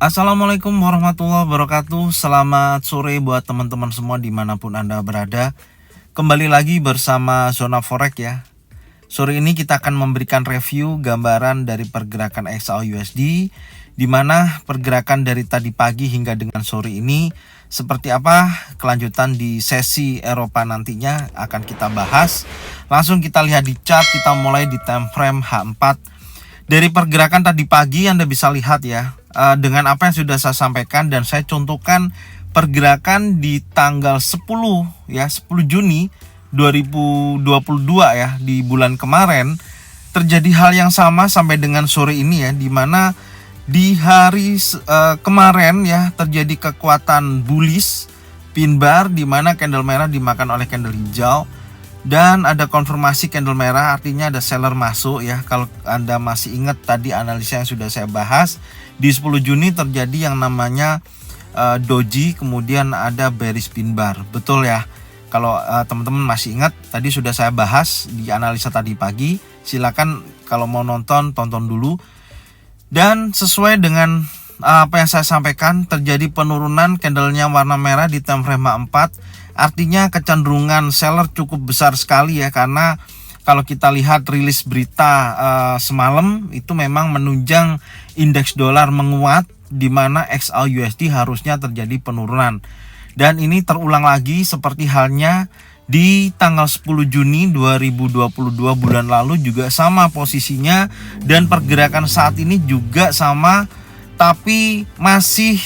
Assalamualaikum warahmatullahi wabarakatuh. Selamat sore buat teman-teman semua dimanapun Anda berada. Kembali lagi bersama Zona Forex ya. Sore ini kita akan memberikan review gambaran dari pergerakan XAU-USD, di mana pergerakan dari tadi pagi hingga dengan sore ini seperti apa kelanjutan di sesi Eropa nantinya akan kita bahas. Langsung kita lihat di chart, kita mulai di time frame H4. Dari pergerakan tadi pagi Anda bisa lihat ya, dengan apa yang sudah saya sampaikan dan saya contohkan pergerakan di tanggal 10 ya, 10 Juni 2022 ya, di bulan kemarin terjadi hal yang sama sampai dengan sore ini ya, di mana di hari kemarin ya terjadi kekuatan bullish pin bar, di mana candle merah dimakan oleh candle hijau. Dan ada konfirmasi candle merah, artinya ada seller masuk ya. Kalau Anda masih ingat tadi analisa yang sudah saya bahas, di 10 Juni terjadi yang namanya doji, kemudian ada bearish pin bar. Betul ya, kalau teman-teman masih ingat tadi sudah saya bahas di analisa tadi pagi. Silakan kalau mau nonton, tonton dulu. Dan sesuai dengan apa yang saya sampaikan, terjadi penurunan candlenya warna merah di time frame 4. Artinya kecenderungan seller cukup besar sekali ya, karena kalau kita lihat rilis berita semalam itu memang menunjang indeks dolar menguat, di mana XAU-USD harusnya terjadi penurunan. Dan ini terulang lagi seperti halnya di tanggal 10 Juni 2022 bulan lalu, juga sama posisinya dan pergerakan saat ini juga sama, tapi masih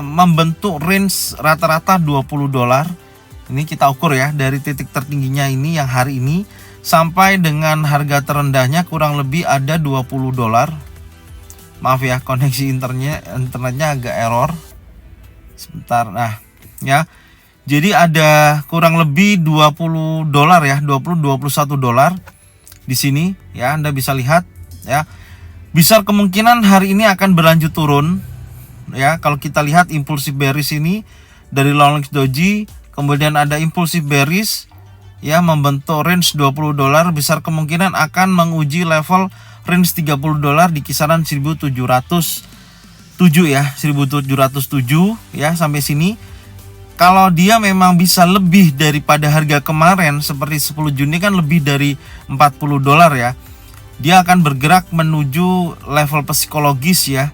membentuk range rata-rata $20. Ini kita ukur ya, dari titik tertingginya ini yang hari ini sampai dengan harga terendahnya kurang lebih ada $20. Maaf ya, koneksi internetnya agak error. Sebentar. Nah, ya. Jadi ada kurang lebih $20 ya, $21 di sini ya, Anda bisa lihat ya. Besar kemungkinan hari ini akan berlanjut turun ya. Kalau kita lihat impulsif bearish ini dari Longlegs Doji, kemudian ada impulsif bearish ya, membentuk range $20, besar kemungkinan akan menguji level range $30 di kisaran 1707 ya, 1707 ya, sampai sini. Kalau dia memang bisa lebih daripada harga kemarin seperti 10 Juni kan lebih dari $40 ya, dia akan bergerak menuju level psikologis ya.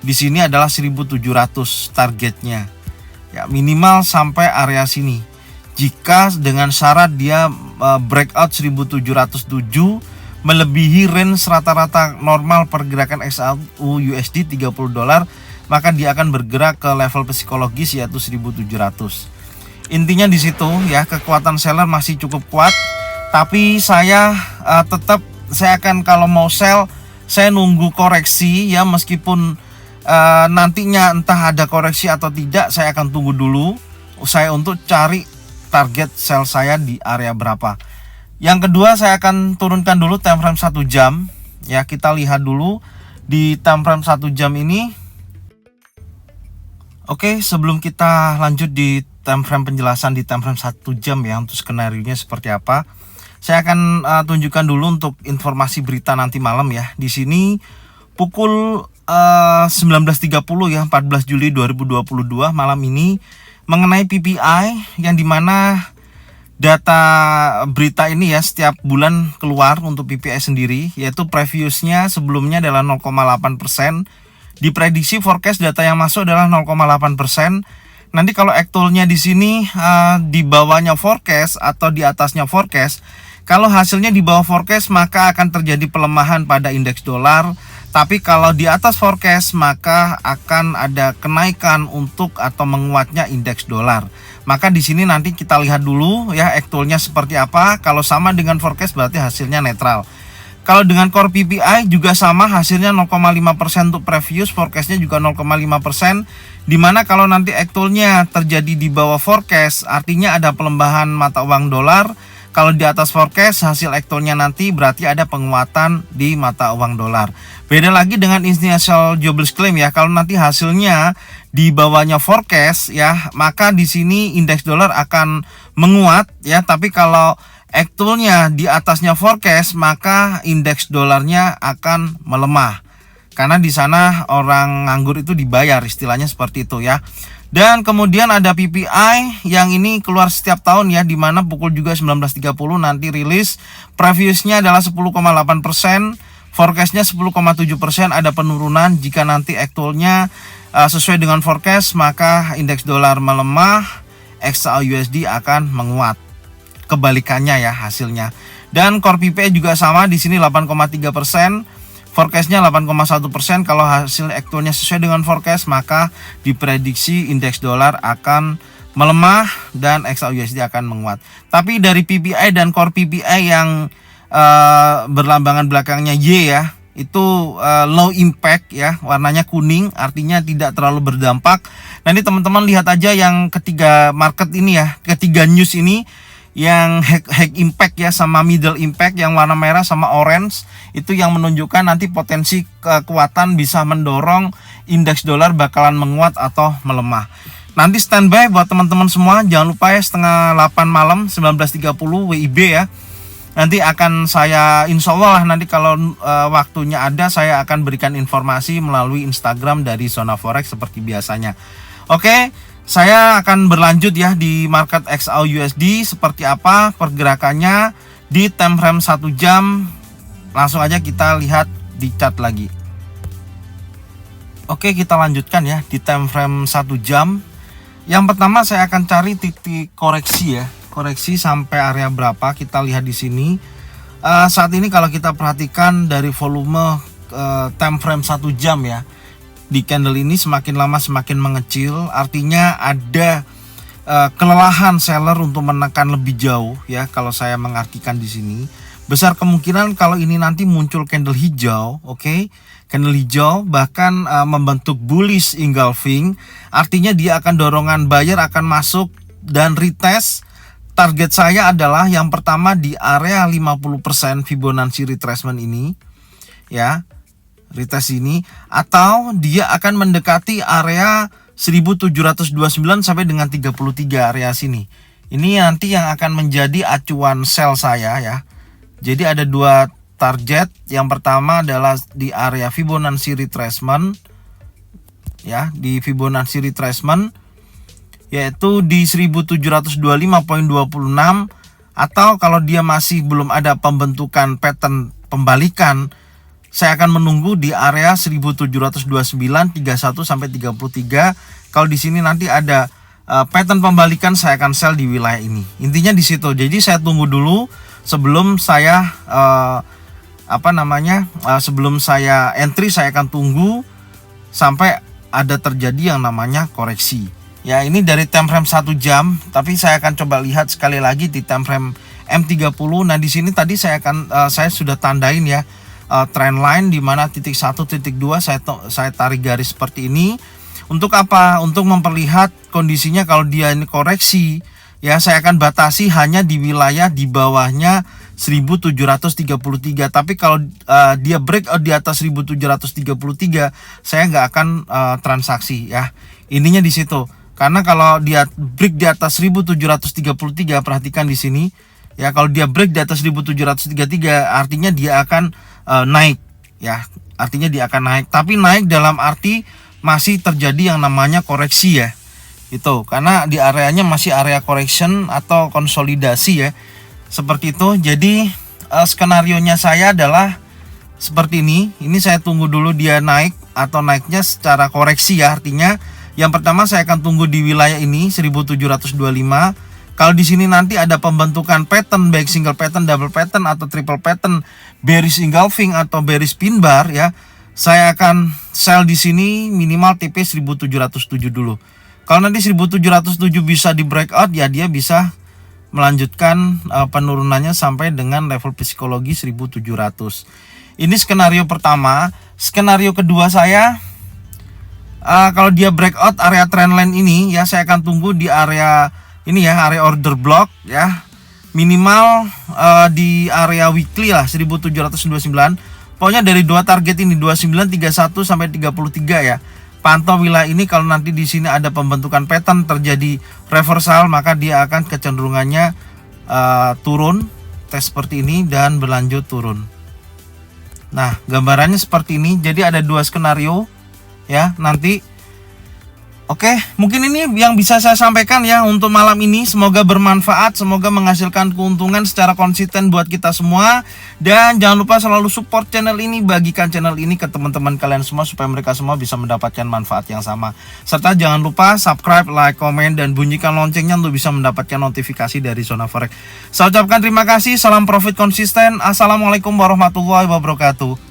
Di sini adalah 1700 targetnya. Ya, minimal sampai area sini. Jika dengan syarat dia breakout 1707 melebihi range rata-rata normal pergerakan XAU-USD $30, maka dia akan bergerak ke level psikologis yaitu 1700. Intinya di situ ya, kekuatan seller masih cukup kuat, tapi saya saya akan, kalau mau sell, saya nunggu koreksi ya, meskipun nantinya entah ada koreksi atau tidak, saya akan tunggu dulu saya untuk cari target sell saya di area berapa. Yang kedua, saya akan turunkan dulu time frame 1 jam ya. Kita lihat dulu di time frame 1 jam ini. Oke, sebelum kita lanjut di time frame penjelasan di time frame 1 jam ya, untuk skenario-nya seperti apa, saya akan tunjukkan dulu untuk informasi berita nanti malam ya. Di sini pukul 19.30 ya, 14 Juli 2022 malam ini, mengenai PPI, yang dimana data berita ini ya setiap bulan keluar untuk PPI sendiri, yaitu previousnya sebelumnya adalah 0,8%. Diprediksi forecast data yang masuk adalah 0,8%. Nanti kalau actualnya di sini di bawahnya forecast atau di atasnya forecast, kalau hasilnya di bawah forecast maka akan terjadi pelemahan pada indeks dolar. Tapi kalau di atas forecast maka akan ada kenaikan untuk atau menguatnya indeks dolar. Maka di sini nanti kita lihat dulu ya actualnya seperti apa. Kalau sama dengan forecast berarti hasilnya netral. Kalau dengan core PPI juga sama, hasilnya 0,5% untuk previous, forecastnya juga 0,5%. Dimana kalau nanti actualnya terjadi di bawah forecast, artinya ada pelemahan mata uang dolar. Kalau di atas forecast, hasil actualnya nanti berarti ada penguatan di mata uang dolar. Beda lagi dengan initial jobless claim ya. Kalau nanti hasilnya di bawahnya forecast ya, maka di sini indeks dolar akan menguat ya. Tapi kalau actualnya di atasnya forecast, maka indeks dolarnya akan melemah. Karena di sana orang nganggur itu dibayar, istilahnya seperti itu ya. Dan kemudian ada PPI yang ini keluar setiap tahun ya, dimana pukul juga 19.30 nanti rilis. Previousnya adalah 10,8%, forecastnya 10,7%, ada penurunan. Jika nanti actualnya sesuai dengan forecast, maka indeks dolar melemah, XAUUSD akan menguat. Kebalikannya ya hasilnya. Dan core PPI juga sama di sini 8,3%, forecastnya 8,1%. Kalau hasil aktualnya sesuai dengan forecast, maka diprediksi indeks dolar akan melemah dan XAUUSD akan menguat. Tapi dari PPI dan core PPI yang berlambangan belakangnya Y ya, itu low impact ya, warnanya kuning, artinya tidak terlalu berdampak. Nanti teman-teman lihat aja yang ketiga market ini ya, ketiga news ini, yang high impact ya sama middle impact yang warna merah sama orange, itu yang menunjukkan nanti potensi kekuatan bisa mendorong indeks dolar bakalan menguat atau melemah. Nanti standby buat teman-teman semua, jangan lupa ya setengah 8 malam 19.30 WIB ya. Nanti akan saya insya Allah lah, nanti kalau waktunya ada, saya akan berikan informasi melalui Instagram dari Zona Forex seperti biasanya. Oke, saya akan berlanjut ya di market XAUUSD, seperti apa pergerakannya di time frame 1 jam. Langsung aja kita lihat di chart lagi. Oke, kita lanjutkan ya di time frame 1 jam. Yang pertama saya akan cari titik koreksi ya. Koreksi sampai area berapa, kita lihat di sini. Saat ini kalau kita perhatikan dari volume time frame 1 jam ya, di candle ini semakin lama semakin mengecil, artinya ada kelelahan seller untuk menekan lebih jauh ya. Kalau saya mengartikan di sini, besar kemungkinan kalau ini nanti muncul candle hijau, oke, candle hijau bahkan membentuk bullish engulfing, artinya dia akan dorongan buyer akan masuk dan retest. Target saya adalah yang pertama di area 50% Fibonacci retracement ini ya, retest ini, atau dia akan mendekati area 1729 sampai dengan 33 area sini. Ini nanti yang akan menjadi acuan sell saya ya. Jadi ada dua target. Yang pertama adalah di area Fibonacci retracement ya, di Fibonacci retracement yaitu di 1725.26, atau kalau dia masih belum ada pembentukan pattern pembalikan, saya akan menunggu di area 1729, 31 sampai 33. Kalau di sini nanti ada pattern pembalikan, saya akan sell di wilayah ini. Intinya di situ. Jadi saya tunggu dulu sebelum saya sebelum saya entry, saya akan tunggu sampai ada terjadi yang namanya koreksi. Ya, ini dari time frame 1 jam, tapi saya akan coba lihat sekali lagi di time frame M30. Nah, di sini tadi saya sudah tandain ya trend line di mana titik 1, titik 2 saya tarik garis seperti ini. Untuk apa? Untuk memperlihat kondisinya kalau dia ini koreksi ya, saya akan batasi hanya di wilayah di bawahnya 1733. Tapi kalau dia breakout di atas 1733, saya nggak akan transaksi ya. Ininya di situ. Karena kalau dia break di atas 1733, perhatikan di sini ya, kalau dia break di atas 1733 artinya dia akan naik ya, artinya dia akan naik, tapi naik dalam arti masih terjadi yang namanya koreksi ya, itu karena di areanya masih area correction atau konsolidasi ya, seperti itu. Jadi skenario nya saya adalah seperti ini saya tunggu dulu dia naik atau naiknya secara koreksi ya, artinya yang pertama saya akan tunggu di wilayah ini 1725. Kalau di sini nanti ada pembentukan pattern baik single pattern, double pattern atau triple pattern, bearish engulfing atau bearish pin bar ya, saya akan sell di sini minimal TP 1707 dulu. Kalau nanti 1707 bisa di breakout ya, dia bisa melanjutkan penurunannya sampai dengan level psikologi 1700. Ini skenario pertama. Skenario kedua saya, kalau dia breakout area trendline ini ya, saya akan tunggu di area ini ya, area order block ya, minimal di area weekly lah 1729. Pokoknya dari dua target ini 2931 sampai 33 ya. Pantau wilayah ini, kalau nanti di sini ada pembentukan pattern terjadi reversal, maka dia akan kecenderungannya turun, tes seperti ini dan berlanjut turun. Nah, gambarannya seperti ini. Jadi ada dua skenario ya nanti. Oke, mungkin ini yang bisa saya sampaikan ya untuk malam ini. Semoga bermanfaat, semoga menghasilkan keuntungan secara konsisten buat kita semua. Dan jangan lupa selalu support channel ini, bagikan channel ini ke teman-teman kalian semua supaya mereka semua bisa mendapatkan manfaat yang sama. Serta jangan lupa subscribe, like, komen, dan bunyikan loncengnya untuk bisa mendapatkan notifikasi dari Zona Forex. Saya ucapkan terima kasih, salam profit konsisten. Assalamualaikum warahmatullahi wabarakatuh.